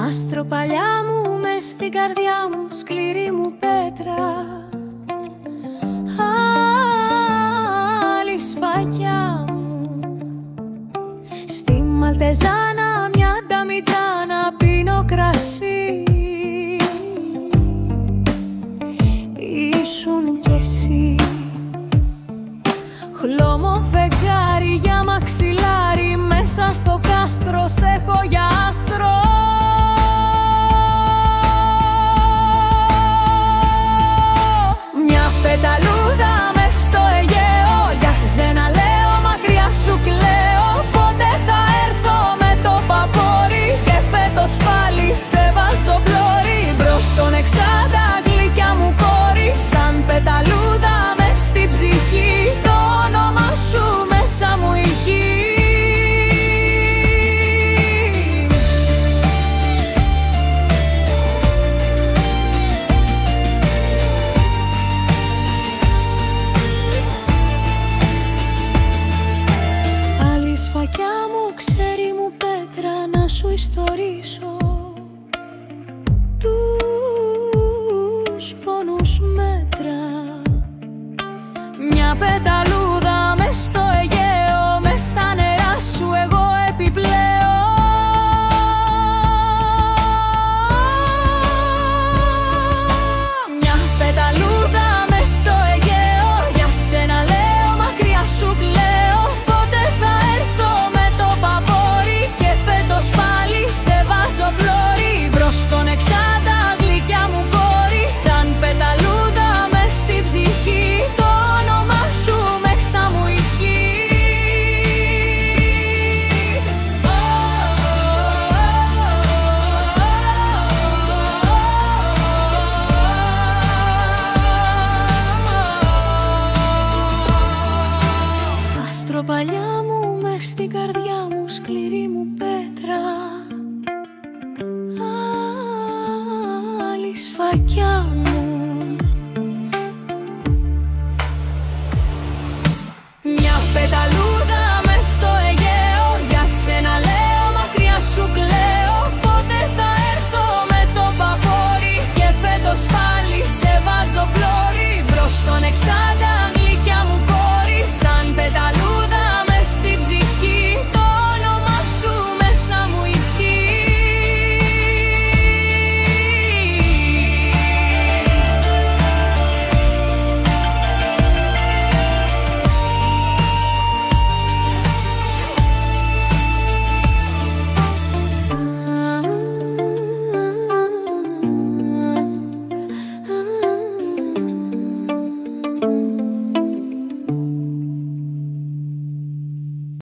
Άστρο παλιά μου μες στην καρδιά μου, σκληρή μου πέτρα. Άλλη σφακιά μου. Στη Μαλτεζάνα μια νταμιτζάνα πίνω κρασί. Ήσουν κι εσύ. Χλώμο φεγγάρι για μαξιλάρι, μέσα στο κάστρο σ' έχω για άστρο. Μια πεταλούδα μες στο Αιγαίο, για σένα λέω μακριά σου κλαίω. Πότε θα έρθω με το παπόρι και φέτος πάλι σε βάζω πλώρη. Μπρος στον εξάντα γλυκιά μου κόρη, σαν πεταλούδα μες στην ψυχή, το όνομα σου μέσα μου ηχεί. Άλλη σφακιά μου, ξέρη μου πέτρα, να σου ιστορίσω τους πόνους μέτρα. Μια πεταλούδα μες στο Αιγαίο, μες στα νερά σου εγώ επιπλέω. Μια πεταλούδα μες στο Αιγαίο, για σένα λέω μακριά σου κλαίω. Πότε θα έρθω με το παπόρι και φέτος πάλι σε βάζω πλώρη. Μπρος στον εξάντα γλυκιά μου κόρη, σαν πεταλούδα μες στην ψυχή, το όνομα σου μέσα μου ηχεί. Άστρο παλιά μου μες στην καρδιά μου, σκληρή μου πέτρα. Άλλη σφακιά μου. Μια πεταλούδα